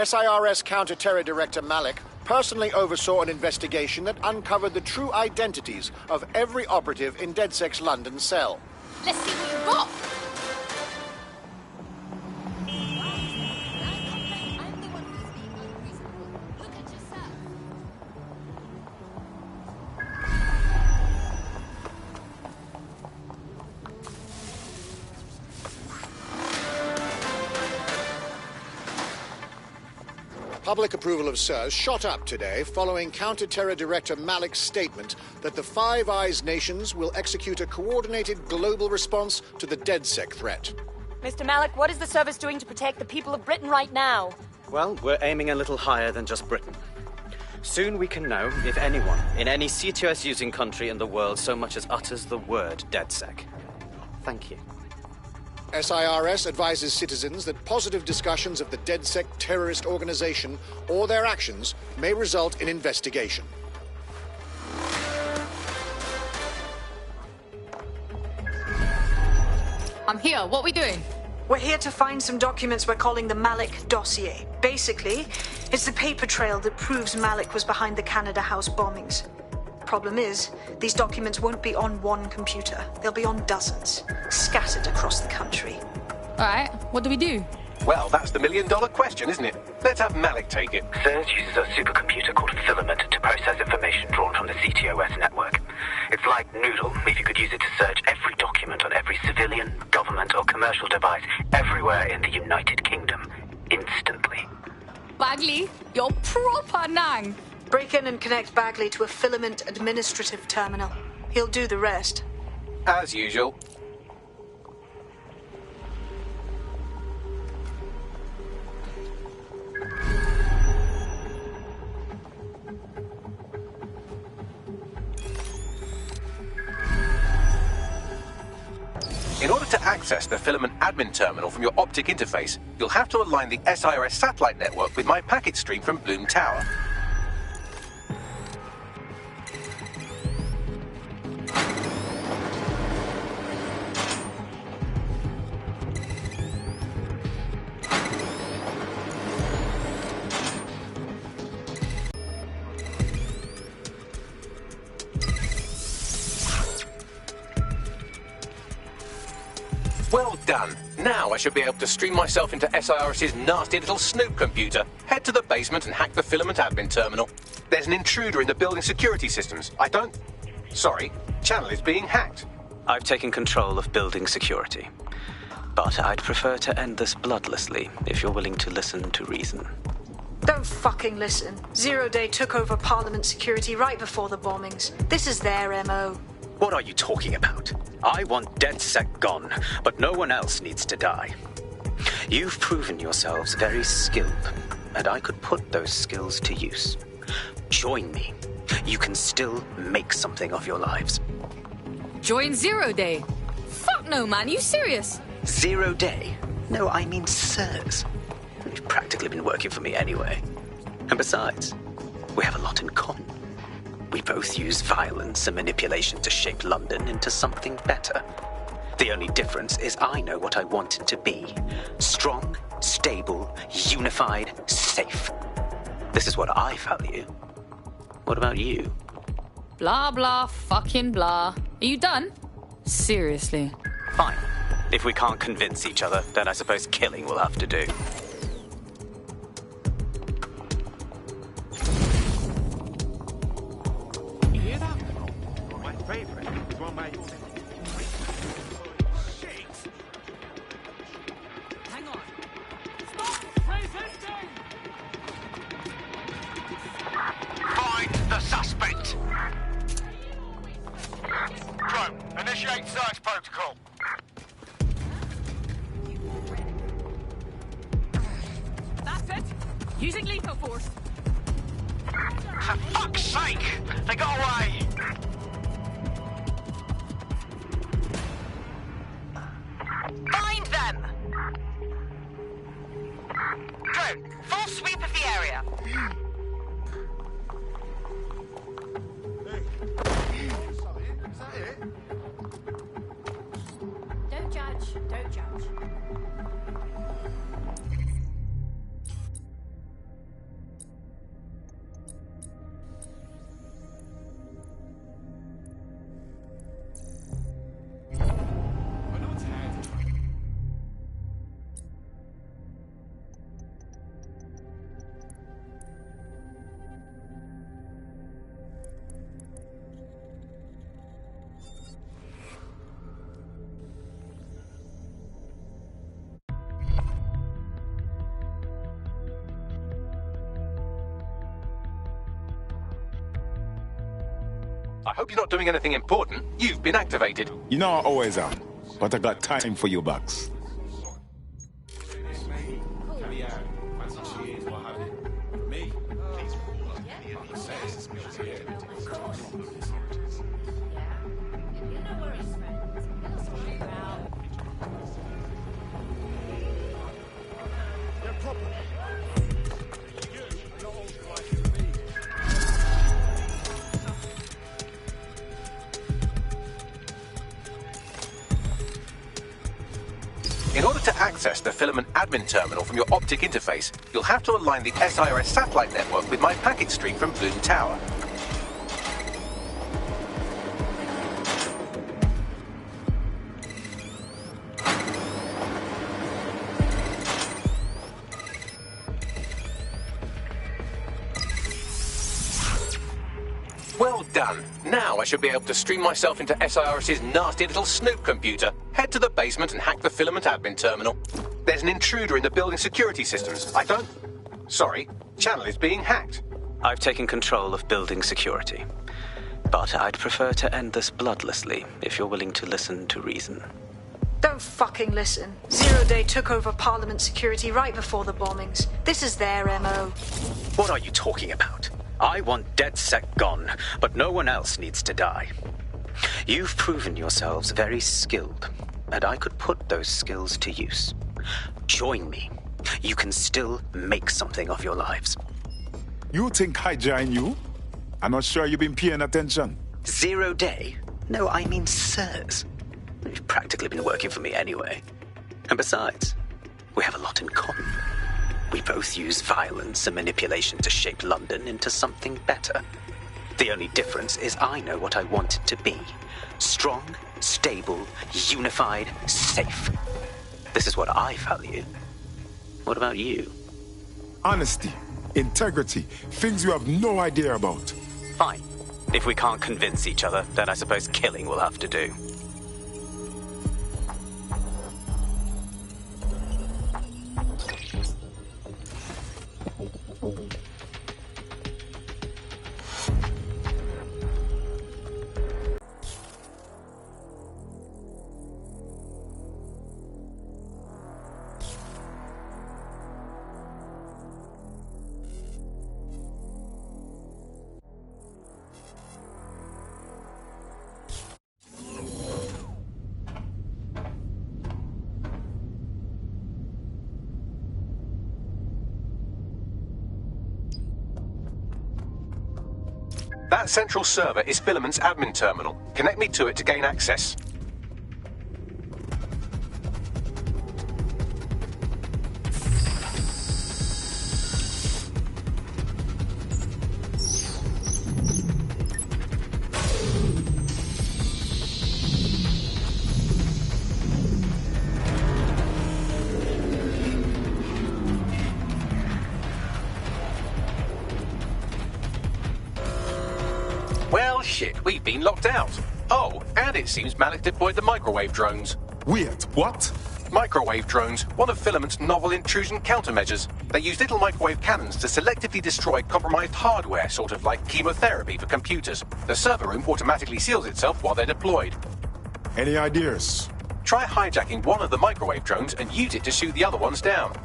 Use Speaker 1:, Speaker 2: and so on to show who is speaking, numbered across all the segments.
Speaker 1: SIRS Counter-Terror Director Malik personally oversaw an investigation that uncovered the true identities of every operative in DedSec's London cell.
Speaker 2: Let's see what you've got!
Speaker 1: Public approval of SIRS shot up today following Counter-Terror Director Malik's statement that the Five Eyes nations will execute a coordinated global response to the DedSec threat.
Speaker 3: Mr. Malik, what is the service doing to protect the people of Britain right now?
Speaker 4: Well, we're aiming a little higher than just Britain. Soon we can know if anyone in any CTOS-using country in the world so much as utters the word DedSec. Thank you.
Speaker 1: SIRS advises citizens that positive discussions of the DedSec terrorist organization or their actions may result in investigation.
Speaker 2: I'm here. What are we doing?
Speaker 5: We're here to find some documents we're calling the Malik dossier. Basically, it's the paper trail that proves Malik was behind the Canada House bombings. Problem is, these documents won't be on one computer. They'll be on dozens, scattered across the country.
Speaker 2: Alright, what do we do?
Speaker 6: Well, that's the million-dollar question, isn't it? Let's have Malik take it.
Speaker 7: SIRS uses a supercomputer called Filament to process information drawn from the CTOS network. It's like Noodle, if you could use it to search every document on every civilian, government or commercial device everywhere in the United Kingdom, instantly.
Speaker 2: Bagley, you're proper nang.
Speaker 5: Break in and connect Bagley to a Filament administrative terminal. He'll do the rest.
Speaker 6: As usual. In order to access the Filament admin terminal from your optic interface, you'll have to align the SIRS satellite network with my packet stream from Bloom Tower. Well done. Now I should be able to stream myself into SIRS's nasty little Snoop computer, head to the basement and hack the Filament admin terminal. There's an intruder in the building security systems. Sorry, channel is being hacked.
Speaker 4: I've taken control of building security. But I'd prefer to end this bloodlessly, if you're willing to listen to reason.
Speaker 5: Don't fucking listen. Zero Day took over Parliament security right before the bombings. This is their MO.
Speaker 4: What are you talking about? I want DedSec gone, but no one else needs to die. You've proven yourselves very skilled, and I could put those skills to use. Join me. You can still make something of your lives.
Speaker 2: Join Zero Day. Fuck no, man. You serious?
Speaker 4: Zero Day? No, I mean SIRS. You've practically been working for me anyway. And besides, we have a lot in common. We both use violence and manipulation to shape London into something better. The only difference is I know what I want it to be. Strong, stable, unified, safe. This is what I value. What about you?
Speaker 2: Blah, blah, fucking blah. Are you done? Seriously.
Speaker 4: Fine. If we can't convince each other, then I suppose killing will have to do.
Speaker 8: You hear that? My favorite is one where you shit.
Speaker 2: Hang on. Stop resisting!
Speaker 9: Find the suspect. Drone, initiate search protocol.
Speaker 2: That's it. Using lethal force.
Speaker 9: For fuck's sake! They got away!
Speaker 3: Find them! Drone, full sweep of the area.
Speaker 10: Don't judge, don't judge.
Speaker 6: I hope you're not doing anything important. You've been activated.
Speaker 10: You know I always am, but I got time for you, Bugs.
Speaker 6: In order to access the Filament admin terminal from your optic interface, you'll have to align the SIRS satellite network with my packet stream from Bloom Tower. Well done. Now I should be able to stream myself into SIRS's nasty little snoop computer, head to the basement and hack the Filament admin terminal. There's an intruder in the building security systems. Sorry, channel is being hacked.
Speaker 4: I've taken control of building security. But I'd prefer to end this bloodlessly, if you're willing to listen to reason.
Speaker 5: Don't fucking listen. Zero Day took over Parliament security right before the bombings. This is their MO.
Speaker 4: What are you talking about? I want DedSec gone, but no one else needs to die. You've proven yourselves very skilled, and I could put those skills to use. Join me. You can still make something of your lives.
Speaker 10: You think I join you? I'm not sure you've been paying attention.
Speaker 4: Zero Day? No, I mean SIRS. You've practically been working for me anyway. And besides, we have a lot in common. We both use violence and manipulation to shape London into something better. The only difference is I know what I want it to be. Strong, stable, unified, safe. This is what I value. What about you?
Speaker 10: Honesty, integrity, things you have no idea about.
Speaker 4: Fine. If we can't convince each other, then I suppose killing will have to do.
Speaker 6: That central server is Filament's admin terminal. Connect me to it to gain access. Well, shit, we've been locked out. Oh, and it seems Malik deployed the microwave drones.
Speaker 10: Wait, what?
Speaker 6: Microwave drones, one of Filament's novel intrusion countermeasures. They use little microwave cannons to selectively destroy compromised hardware, sort of like chemotherapy for computers. The server room automatically seals itself while they're deployed.
Speaker 10: Any ideas?
Speaker 6: Try hijacking one of the microwave drones and use it to shoot the other ones down.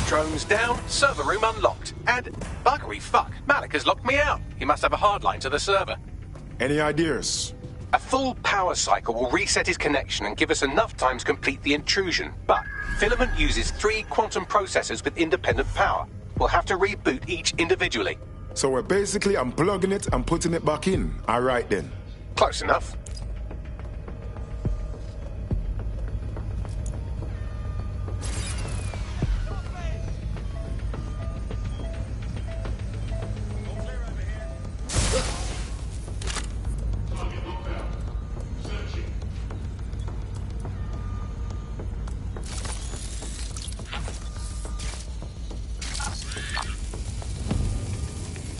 Speaker 6: Drones down, server room unlocked. And buggery fuck, Malik has locked me out. He must have a hard line to the server.
Speaker 10: Any ideas?
Speaker 6: A full power cycle will reset his connection and give us enough time to complete the intrusion. But Filament uses 3 quantum processors with independent power. We'll have to reboot each individually.
Speaker 10: So we're basically unplugging it and putting it back in. All right then.
Speaker 6: Close enough.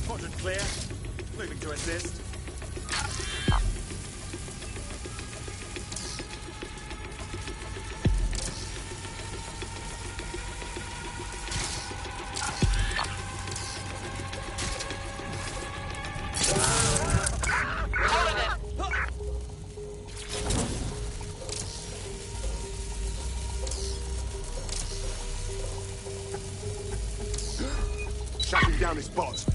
Speaker 8: Quadrant clear. Moving to assist.
Speaker 10: Shutting down his bots.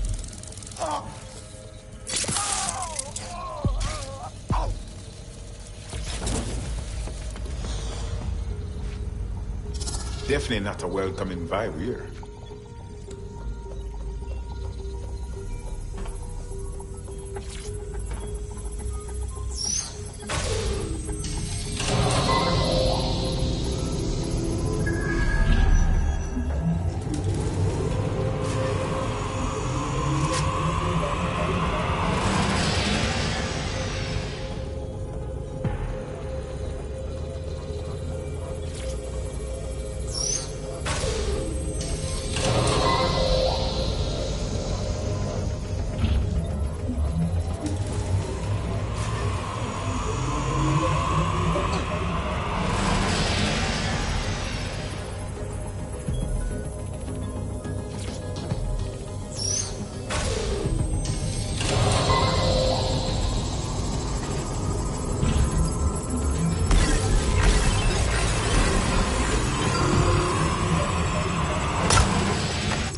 Speaker 10: Definitely not a welcoming vibe here.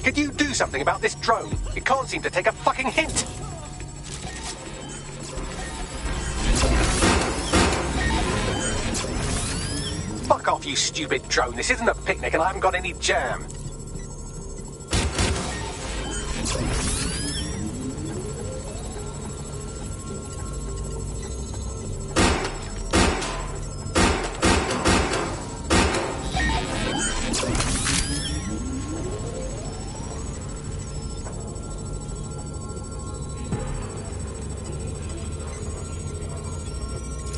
Speaker 6: Could you do something about this drone? It can't seem to take a fucking hint. Fuck off, you stupid drone. This isn't a picnic and I haven't got any jam.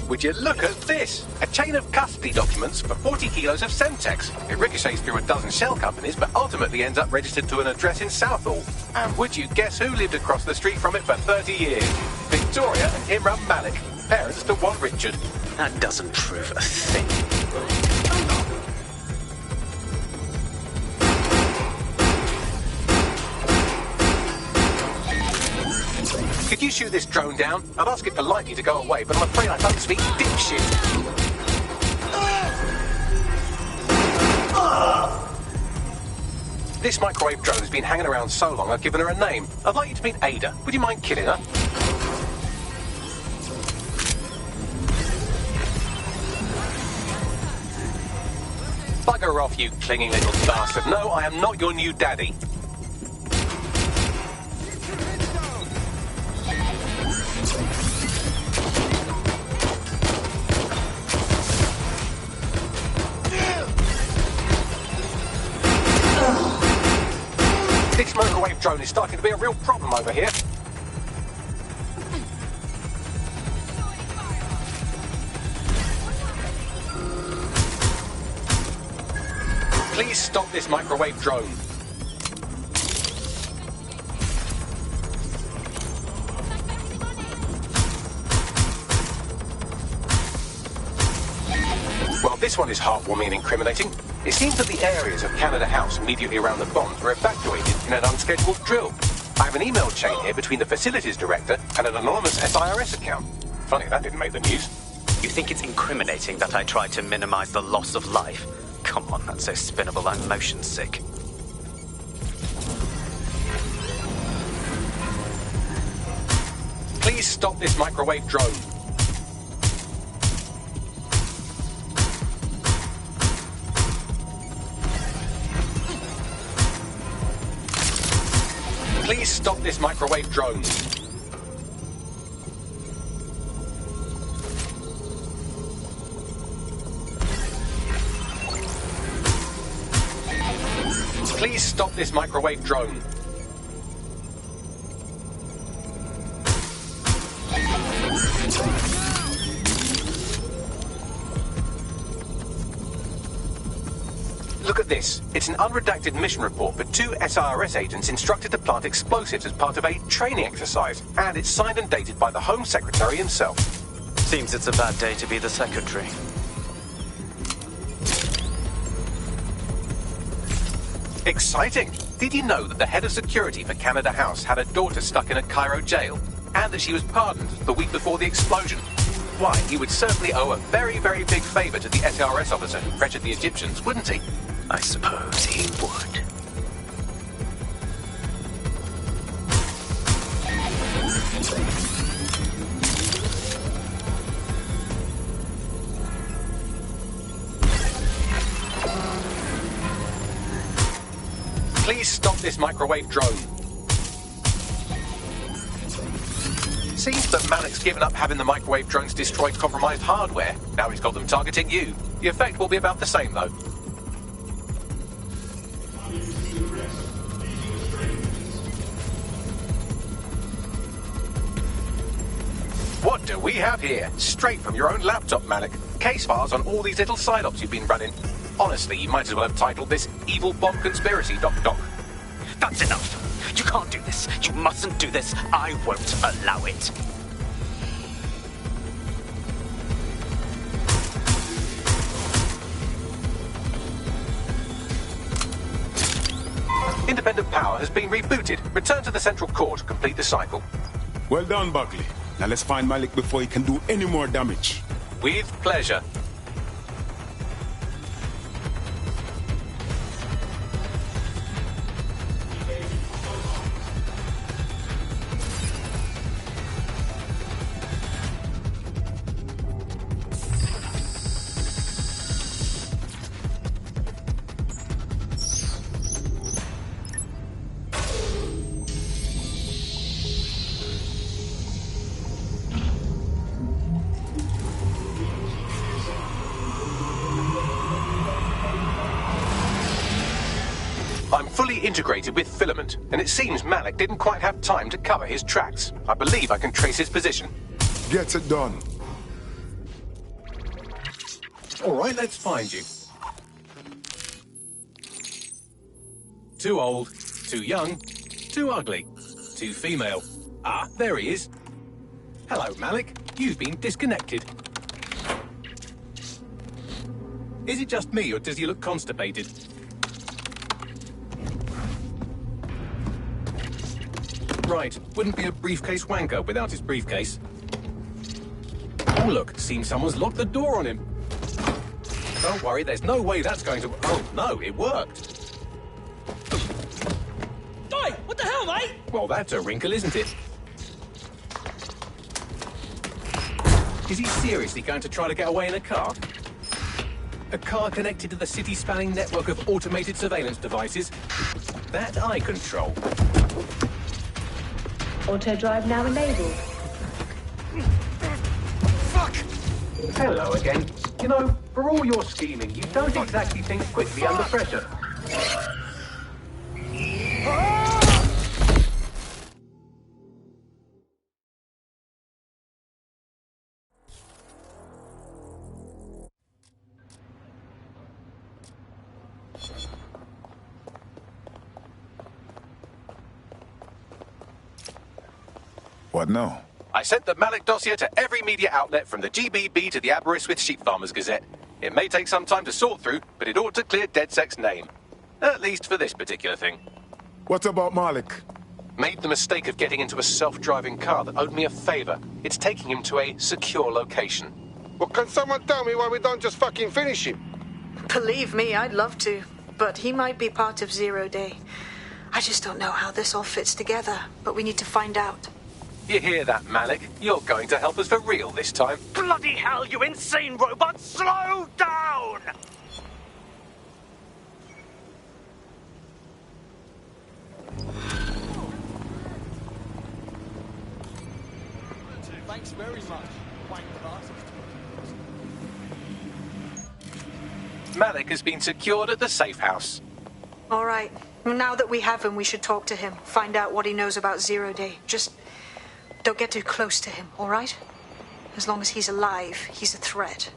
Speaker 6: Would you look at this? A chain of custody documents for 40 kilos of Semtex. It ricochets through a dozen shell companies, but ultimately ends up registered to an address in Southall. And would you guess who lived across the street from it for 30 years? Victoria and Imran Malik, parents to one Richard.
Speaker 4: That doesn't prove a thing.
Speaker 6: Could you shoot this drone down? I'd ask it politely to go away, but I'm afraid I don't speak dipshit. This microwave drone has been hanging around so long I've given her a name. I'd like you to meet Ada. Would you mind killing her? Bugger off, you clinging little bastard. No, I am not your new daddy. This microwave drone is starting to be a real problem over here. Please stop this microwave drone. Well, this one is heartwarming and incriminating. It seems that the areas of Canada House immediately around the bombs were evacuated in an unscheduled drill. I have an email chain here between the facilities director and an anonymous SIRS account. Funny, that didn't make the news.
Speaker 4: You think it's incriminating that I tried to minimize the loss of life? Come on, that's so spinnable I'm motion sick.
Speaker 6: Please stop this microwave drone. Please stop this microwave drone. Please stop this microwave drone. Look at this. It's an unredacted mission report for 2 SIRS agents instructed to plant explosives as part of a training exercise. And it's signed and dated by the Home Secretary himself.
Speaker 11: Seems it's a bad day to be the Secretary.
Speaker 6: Exciting! Did you know that the head of security for Canada House had a daughter stuck in a Cairo jail? And that she was pardoned the week before the explosion? Why, he would certainly owe a very, very big favour to the SIRS officer who pressured the Egyptians, wouldn't he?
Speaker 4: I suppose he would.
Speaker 6: Please stop this microwave drone. Seems that Malik's given up having the microwave drones destroy compromised hardware. Now he's got them targeting you. The effect will be about the same, though. What do we have here? Straight from your own laptop, Malik. Case files on all these little side ops you've been running. Honestly, you might as well have titled this Evil Bomb Conspiracy, Doc.
Speaker 11: That's enough. You can't do this. You mustn't do this. I won't allow it.
Speaker 6: Independent power has been rebooted. Return to the central core to complete the cycle.
Speaker 10: Well done, Buckley. Now let's find Malik before he can do any more damage.
Speaker 6: With pleasure. Integrated with Filament, and it seems Malik didn't quite have time to cover his tracks. I believe I can trace his position.
Speaker 10: Get it done.
Speaker 6: All right, let's find you. Too old, too young, too ugly, too female. Ah, there he is. Hello, Malik. You've been disconnected. Is it just me, or does he look constipated? Right, wouldn't be a briefcase wanker without his briefcase. Oh look, seems someone's locked the door on him. Don't worry, there's no way that's going to... Oh no, it worked.
Speaker 12: Oi, what the hell, mate?
Speaker 6: Well, that's a wrinkle, isn't it? Is he seriously going to try to get away in a car? A car connected to the city-spanning network of automated surveillance devices? That I control.
Speaker 13: Auto drive now enabled.
Speaker 6: Fuck! Hello again. You know, for all your scheming, you don't exactly think quickly under pressure.
Speaker 10: What now?
Speaker 6: I sent the Malik dossier to every media outlet from the GBB to the Aberystwyth Sheep Farmers Gazette. It may take some time to sort through, but it ought to clear DedSec's name. At least for this particular thing.
Speaker 10: What about Malik?
Speaker 6: Made the mistake of getting into a self-driving car that owed me a favor. It's taking him to a secure location.
Speaker 14: Well, can someone tell me why we don't just fucking finish him?
Speaker 5: Believe me, I'd love to, but he might be part of Zero Day. I just don't know how this all fits together, but we need to find out.
Speaker 6: You hear that, Malik? You're going to help us for real this time.
Speaker 12: Bloody hell, you insane robot! Slow down!
Speaker 15: Thanks very much, wank bastard.
Speaker 6: Malik has been secured at the safe house.
Speaker 5: All right. Now that we have him, we should talk to him. Find out what he knows about Zero Day. Just don't get too close to him, all right? As long as he's alive, he's a threat.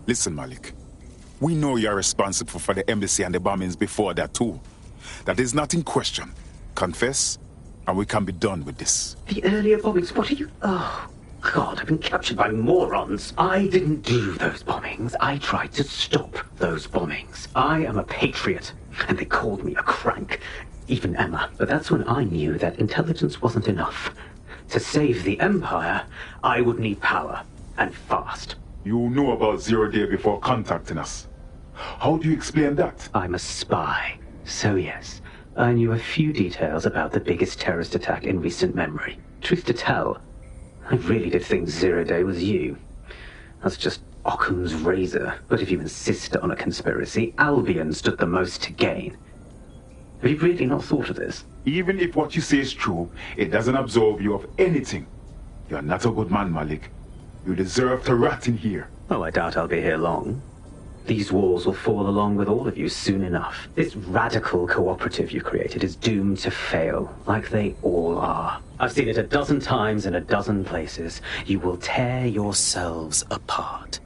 Speaker 10: Listen, Malik. We know you're responsible for the embassy and the bombings before that, too. That is not in question. Confess, and we can be done with this.
Speaker 4: The earlier bombings, what are you... Oh, God, I've been captured by morons. I didn't do those bombings. I tried to stop those bombings. I am a patriot, and they called me a crank. Even Emma. But that's when I knew that intelligence wasn't enough. To save the Empire, I would need power, and fast.
Speaker 10: You knew about Zero Day before contacting us. How do you explain that?
Speaker 4: I'm a spy. So yes, I knew a few details about the biggest terrorist attack in recent memory. Truth to tell, I really did think Zero Day was you. That's just Occam's razor. But if you insist on a conspiracy, Albion stood the most to gain. Have you really not thought of this?
Speaker 10: Even if what you say is true, it doesn't absolve you of anything. You're not a good man, Malik. You deserve to rot in here.
Speaker 4: Oh, I doubt I'll be here long. These walls will fall along with all of you soon enough. This radical cooperative you created is doomed to fail, like they all are. I've seen it a dozen times in a dozen places. You will tear yourselves apart.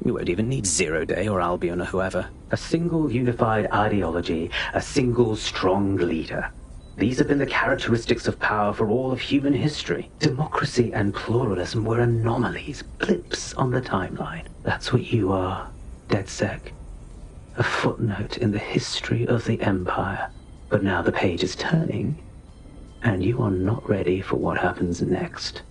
Speaker 4: You won't even need Zero Day or Albion or whoever. A single unified ideology, a single strong leader. These have been the characteristics of power for all of human history. Democracy and pluralism were anomalies, blips on the timeline. That's what you are, DedSec. A footnote in the history of the Empire. But now the page is turning, and you are not ready for what happens next.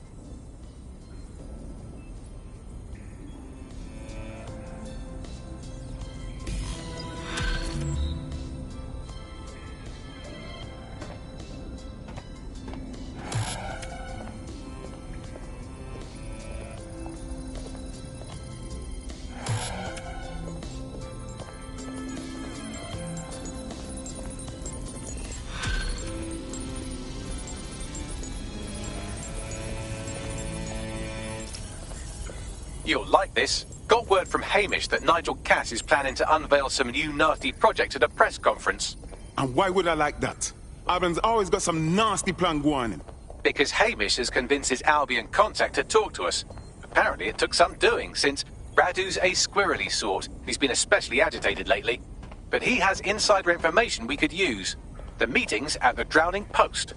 Speaker 6: You'll like this. Got word from Hamish that Nigel Cass is planning to unveil some new nasty project at a press conference.
Speaker 10: And why would I like that? Albion's always got some nasty plan going on.
Speaker 6: Because Hamish has convinced his Albion contact to talk to us. Apparently it took some doing, since Radu's a squirrely sort. He's been especially agitated lately. But he has insider information we could use. The meeting's at the Drowning Post.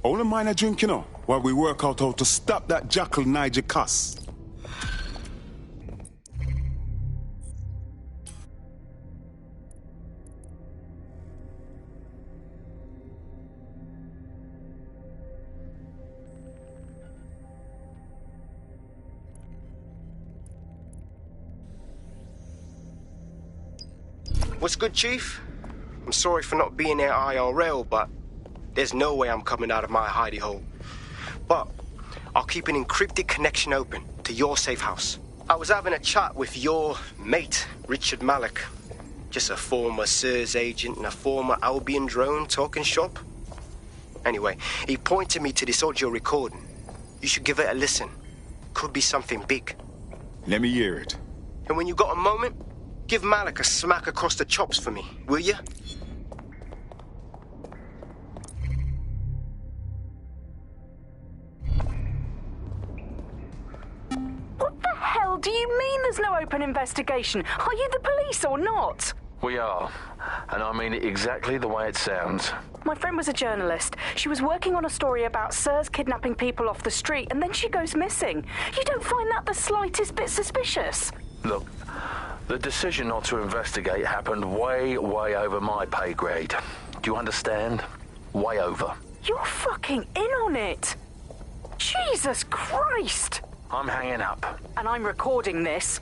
Speaker 10: All of mine are drink, you know, while we work out how to stop that jackal Nigel Cass.
Speaker 16: What's good, Chief? I'm sorry for not being there IRL, but there's no way I'm coming out of my hidey hole. But I'll keep an encrypted connection open to your safe house. I was having a chat with your mate, Richard Malik. Just a former SIRS agent and a former Albion drone talking shop. Anyway, he pointed me to this audio recording. You should give it a listen. Could be something big.
Speaker 10: Let me hear it.
Speaker 16: And when you got a moment, give Malik a smack across the chops for me, will you?
Speaker 17: What the hell do you mean there's no open investigation? Are you the police or not?
Speaker 18: We are, and I mean it exactly the way it sounds.
Speaker 17: My friend was a journalist. She was working on a story about SIRS kidnapping people off the street, and then she goes missing. You don't find that the slightest bit suspicious?
Speaker 18: Look, the decision not to investigate happened way over my pay grade. Do you understand? Way over.
Speaker 17: You're fucking in on it. Jesus Christ!
Speaker 18: I'm hanging up.
Speaker 17: And I'm recording this.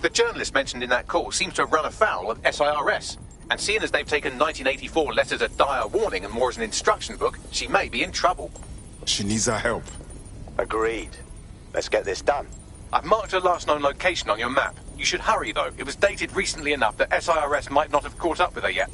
Speaker 6: The journalist mentioned in that call seems to have run afoul of SIRS. And seeing as they've taken 1984 letters of dire warning and more as an instruction book, she may be in trouble.
Speaker 10: She needs our help.
Speaker 19: Agreed. Let's get this done.
Speaker 6: I've marked her last known location on your map. You should hurry, though. It was dated recently enough that SIRS might not have caught up with her yet.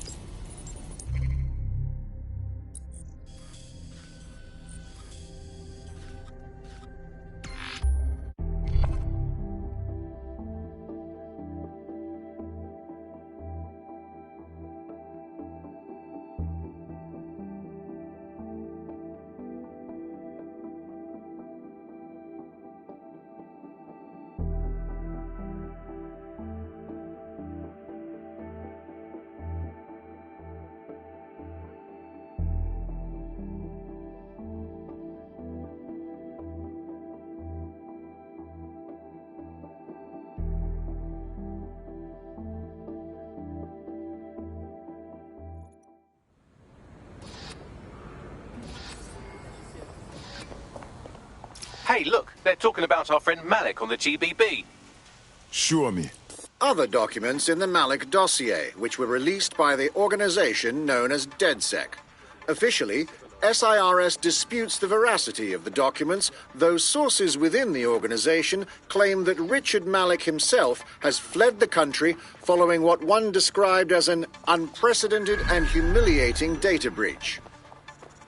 Speaker 6: Hey, look, they're talking about our friend Malik on the GBB.
Speaker 10: Show me.
Speaker 1: Other documents in the Malik dossier, which were released by the organization known as DedSec. Officially, SIRS disputes the veracity of the documents, though sources within the organization claim that Richard Malik himself has fled the country following what one described as an unprecedented and humiliating data breach.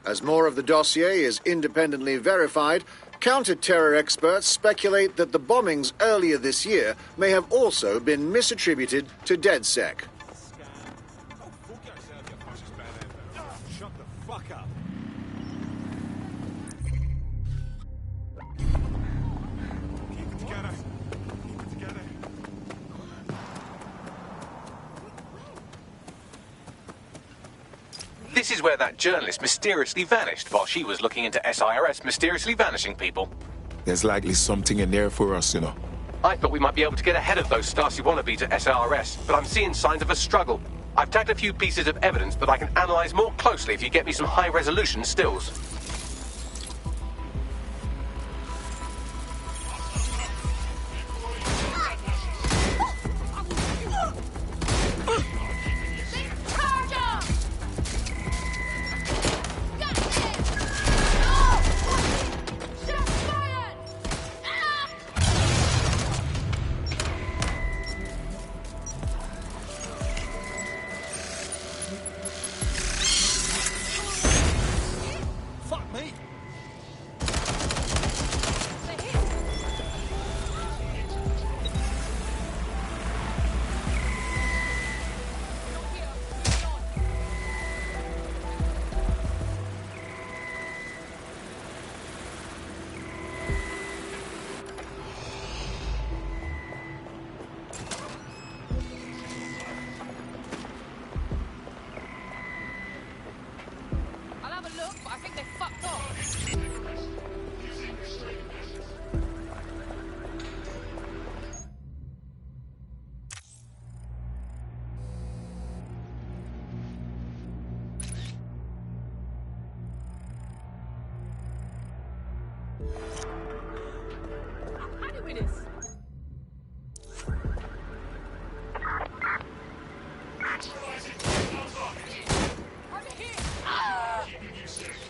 Speaker 1: As more of the dossier is independently verified, counter-terror experts speculate that the bombings earlier this year may have also been misattributed to DedSec.
Speaker 15: Shut the fuck up. Keep it together. Keep it together.
Speaker 6: This is where that journalist mysteriously vanished while she was looking into SIRS mysteriously vanishing people.
Speaker 10: There's likely something in there for us, you know.
Speaker 6: I thought we might be able to get ahead of those Stasi wannabes at SIRS, but I'm seeing signs of a struggle. I've tagged a few pieces of evidence that I can analyze more closely if you get me some high-resolution stills.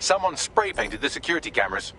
Speaker 6: Someone spray-painted the security cameras.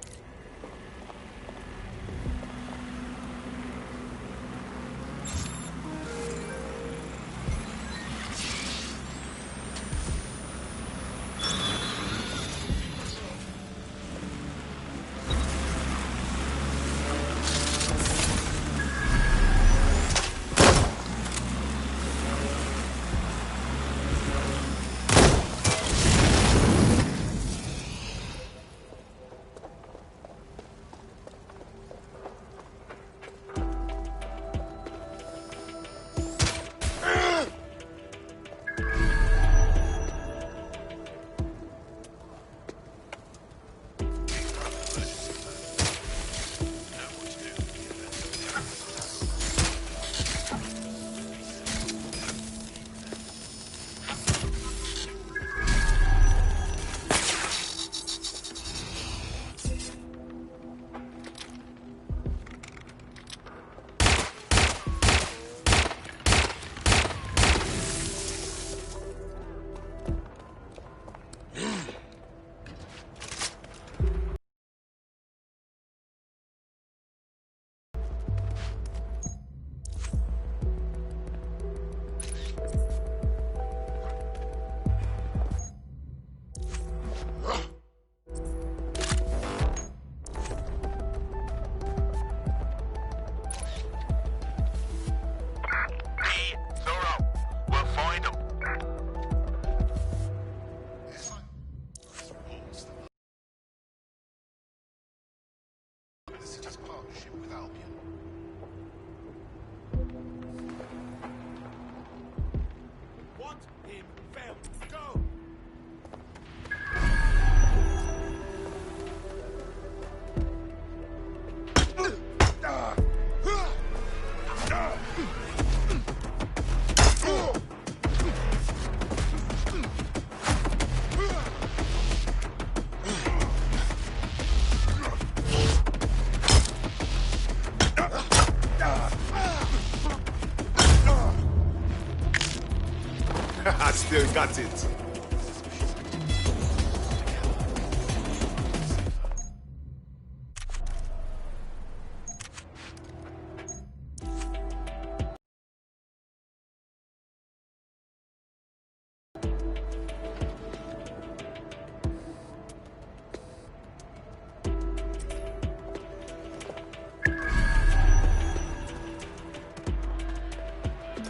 Speaker 10: still got it.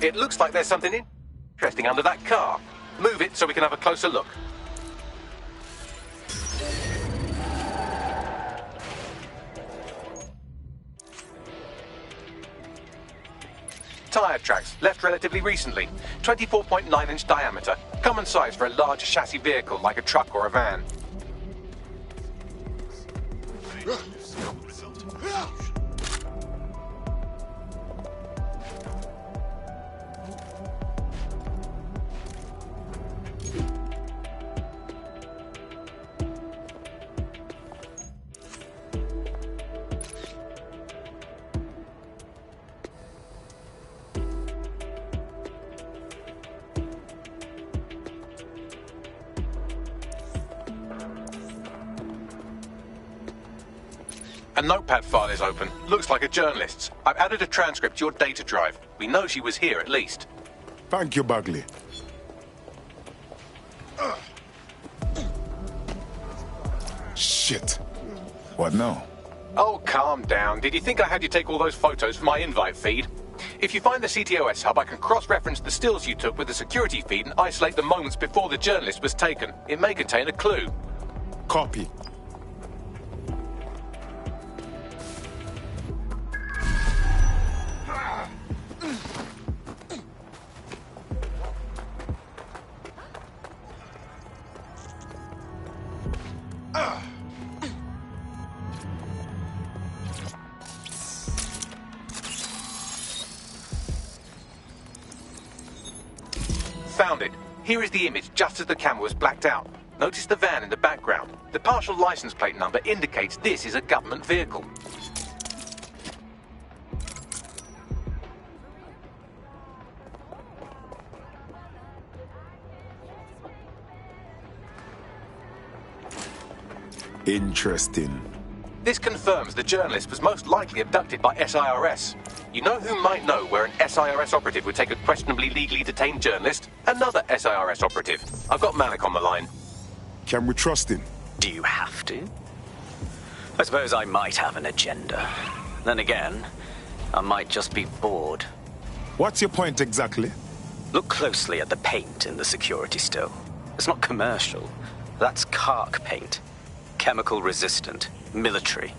Speaker 6: It looks like there's something interesting under that car. Move it so we can have a closer look. Tyre tracks, left relatively recently. 24.9-inch diameter. Common size for a large chassis vehicle like a truck or a van. A notepad file is open. Looks like a journalist's. I've added a transcript to your data drive. We know she was here at least.
Speaker 10: Thank you, Bagley. Shit. What now?
Speaker 6: Oh, calm down. Did you think I had you take all those photos for my invite feed? If you find the CTOS hub, I can cross-reference the stills you took with the security feed and isolate the moments before the journalist was taken. It may contain a clue.
Speaker 10: Copy.
Speaker 6: Found it. Here is the image just as the camera was blacked out. Notice the van in the background. The partial license plate number indicates this is a government vehicle.
Speaker 10: Interesting.
Speaker 6: This confirms the journalist was most likely abducted by SIRS. You know who might know where an SIRS operative would take a questionably legally detained journalist? Another SIRS operative. I've got Malik on the line.
Speaker 10: Can we trust him?
Speaker 4: Do you have to? I suppose I might have an agenda. Then again, I might just be bored.
Speaker 10: What's your point exactly?
Speaker 4: Look closely at the paint in the security still. It's not commercial. That's Kark paint. Chemical resistant. Military.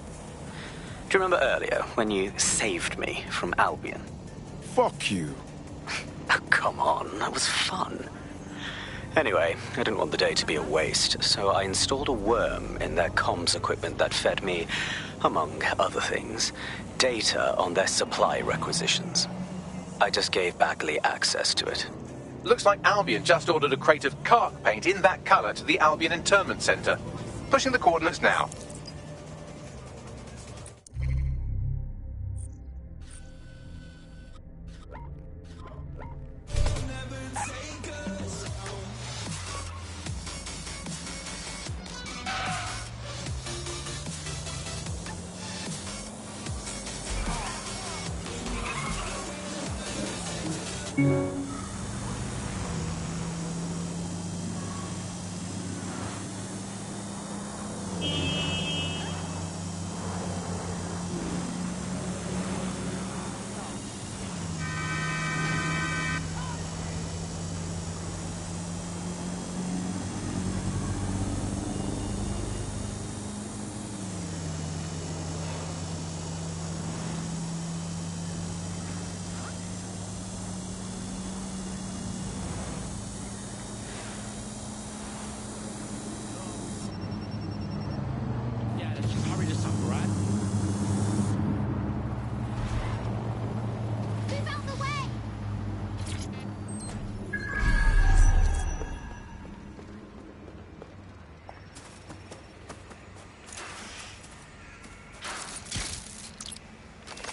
Speaker 4: Do you remember earlier when you saved me from Albion?
Speaker 10: Fuck you.
Speaker 4: Oh, come on, that was fun. Anyway, I didn't want the day to be a waste, so I installed a worm in their comms equipment that fed me, among other things, data on their supply requisitions. I just gave Bagley access to it.
Speaker 6: Looks like Albion just ordered a crate of Kark paint in that color to the Albion Internment Center. Pushing the coordinates now.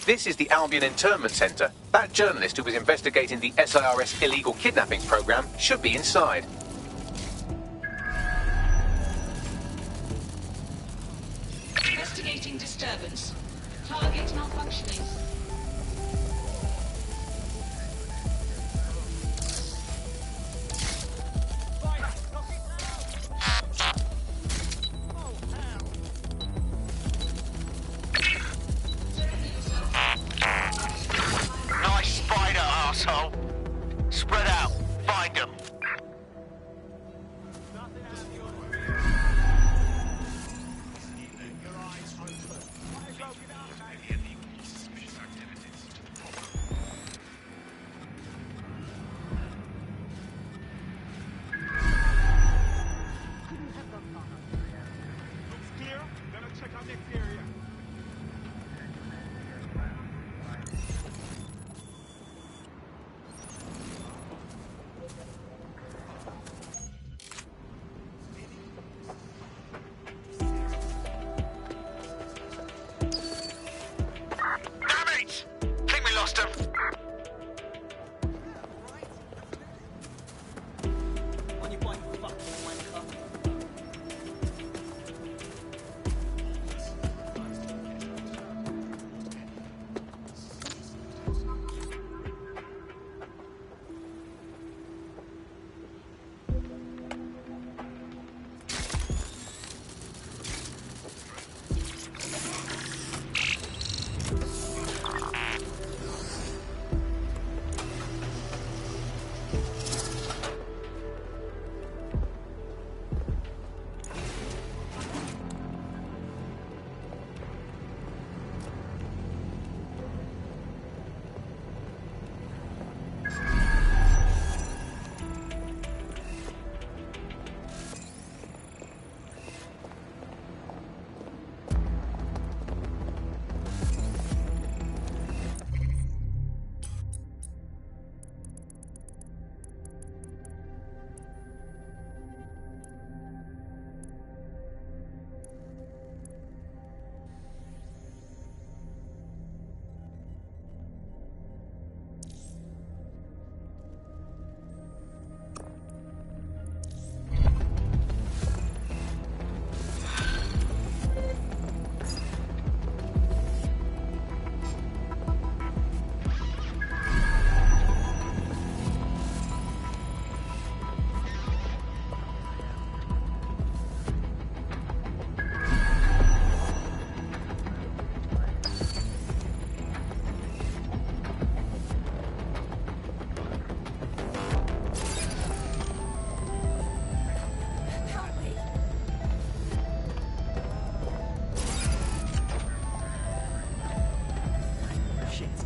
Speaker 6: This is the Albion Internment Center. That journalist who was investigating the SIRS illegal kidnapping program should be inside.
Speaker 20: Investigating disturbance. Target malfunctioning.
Speaker 9: Nice spider, asshole. Spread out. Find them.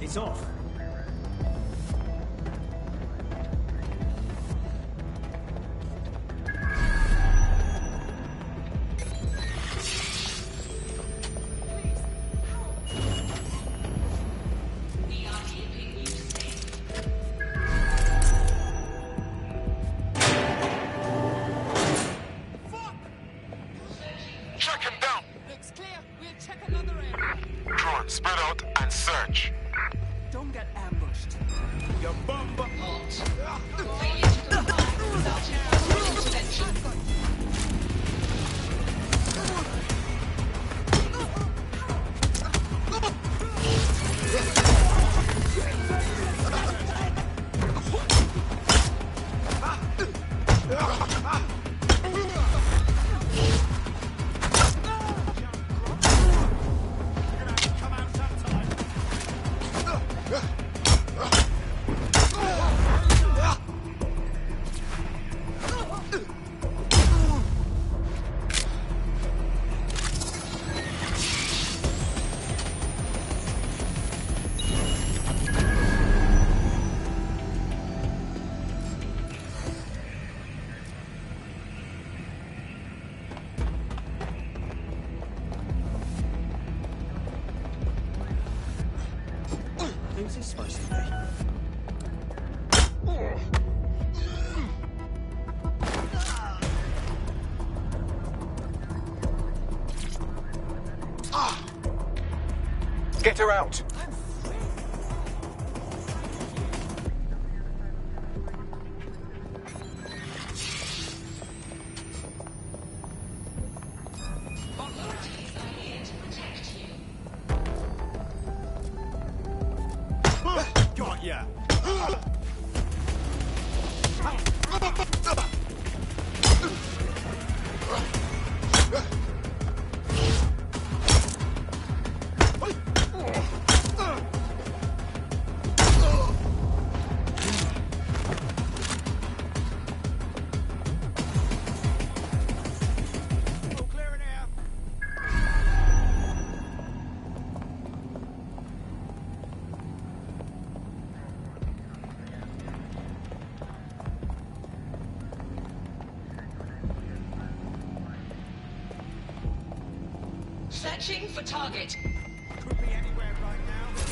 Speaker 21: It's off.
Speaker 9: Check him down. Looks clear. We'll check another area. Drone, spread out and search.
Speaker 21: Don't get ambushed. You bumba.
Speaker 20: Failure to comply without enforcement intervention.
Speaker 21: Who's this supposed to be?
Speaker 6: Get her out.
Speaker 21: I'm
Speaker 20: Searching for target.
Speaker 21: Could be anywhere right now.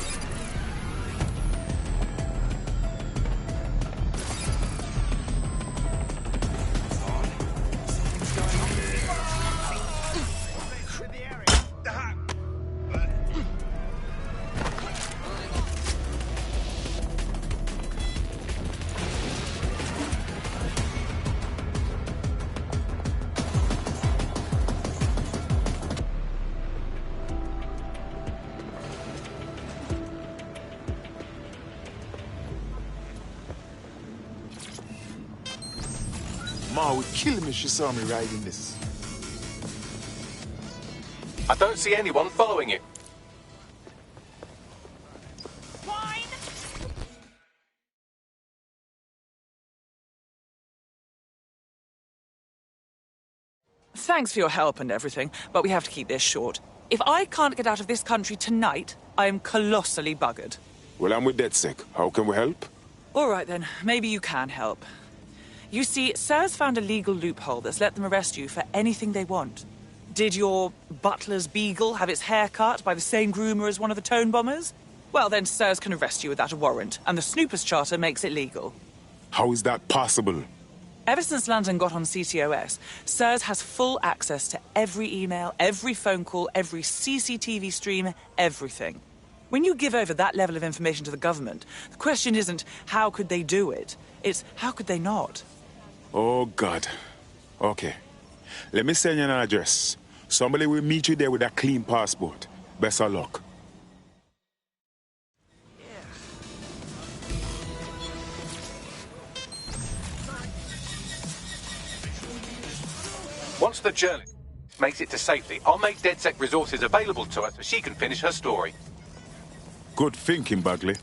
Speaker 10: Ma would kill me if she saw me riding this.
Speaker 6: I don't see anyone following you.
Speaker 7: Thanks for your help and everything, but we have to keep this short. If I can't get out of this country tonight, I am colossally buggered.
Speaker 10: Well, I'm with DedSec. How can we help?
Speaker 7: All right then, maybe you can help. You see, SIRS found a legal loophole that's let them arrest you for anything they want. Did your butler's beagle have its hair cut by the same groomer as one of the tone bombers? Well, then SIRS can arrest you without a warrant, and the Snoopers Charter makes it legal.
Speaker 10: How is that possible?
Speaker 7: Ever since London got on CTOS, SIRS has full access to every email, every phone call, every CCTV stream, everything. When you give over that level of information to the government, the question isn't how could they do it, it's how could they not?
Speaker 10: Oh, God. Okay. Let me send you an address. Somebody will meet you there with a clean passport. Best of luck.
Speaker 6: Once the journalist makes it to safety, I'll make DedSec resources available to her so she can finish her story.
Speaker 10: Good thinking, Bagley.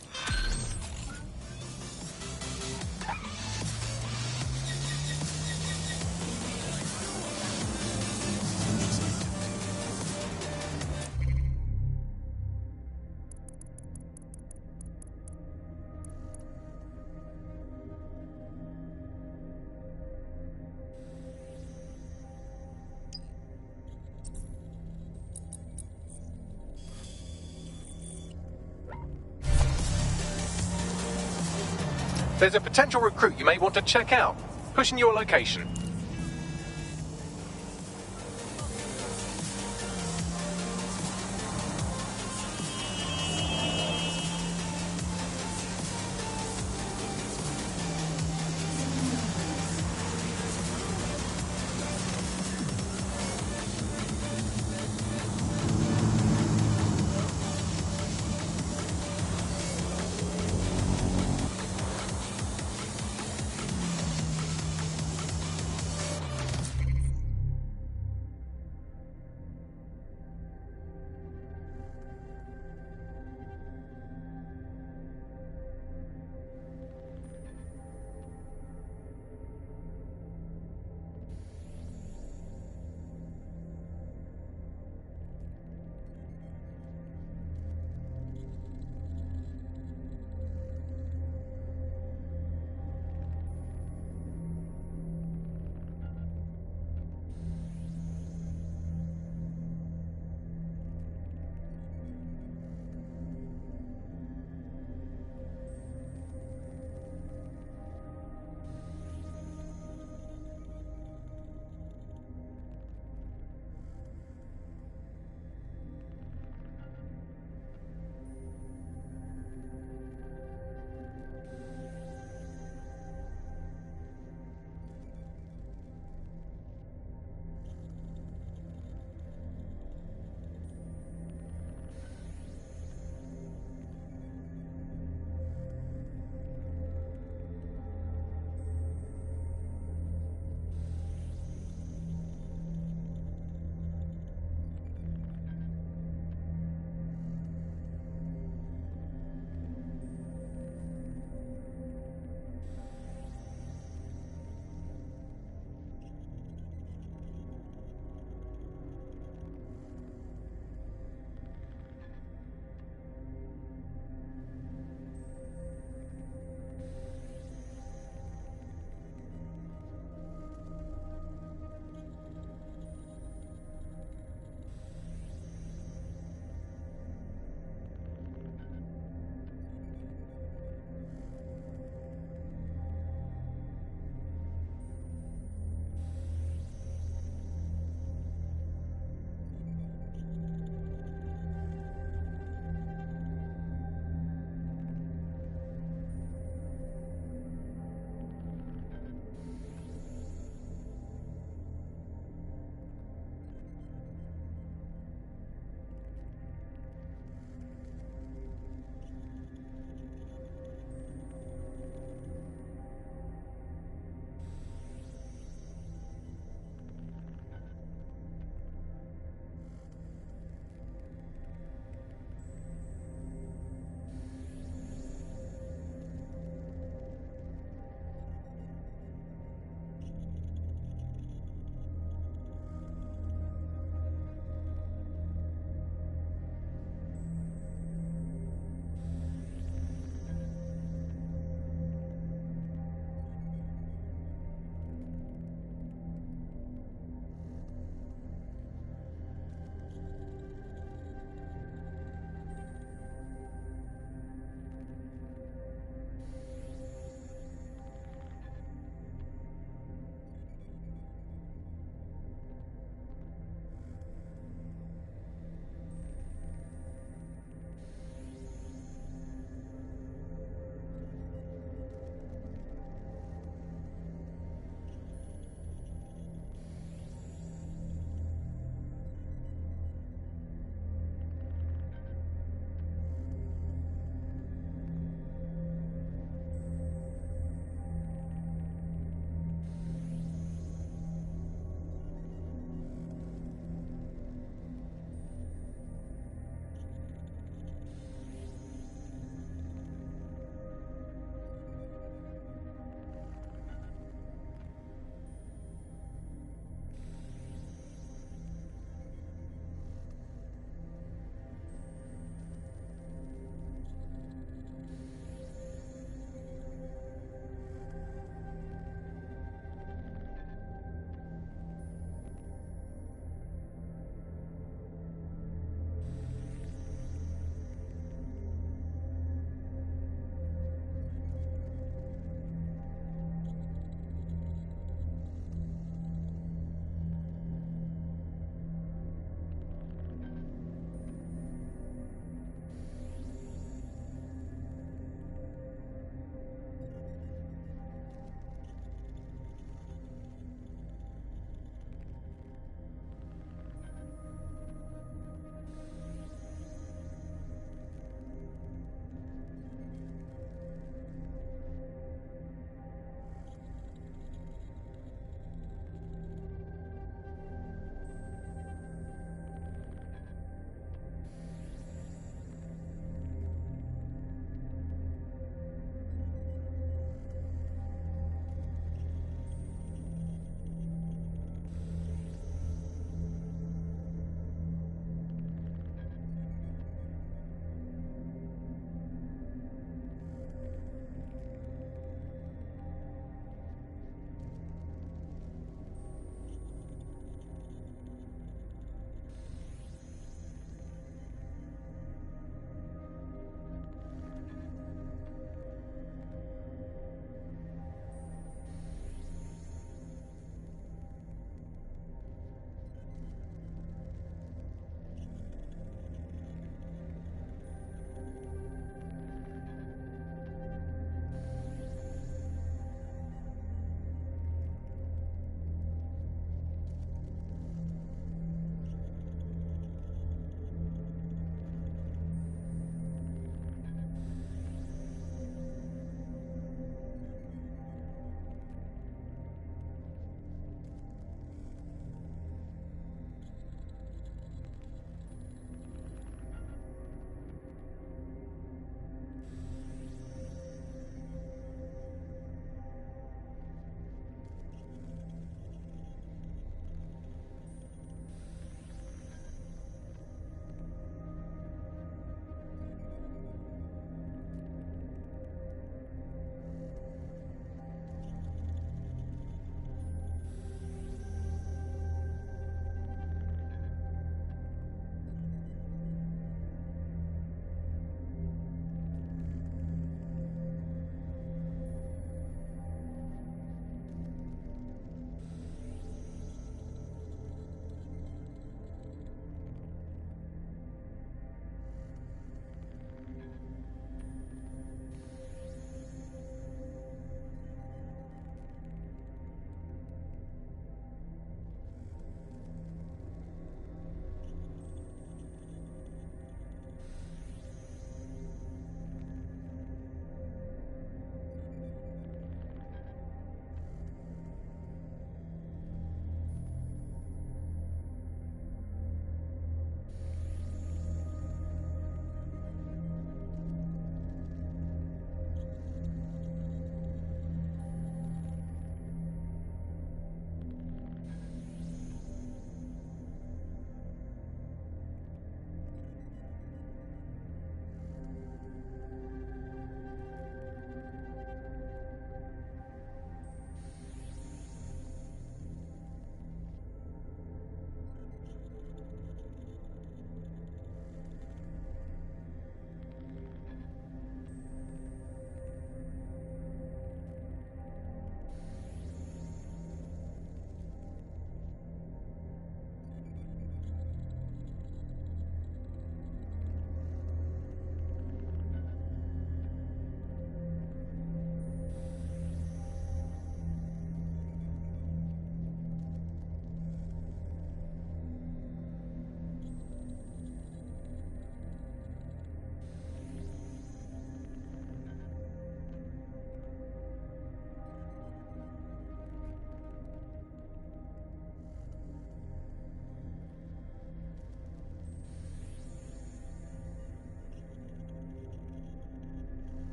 Speaker 6: There's a potential recruit you may want to check out. Pushing your location.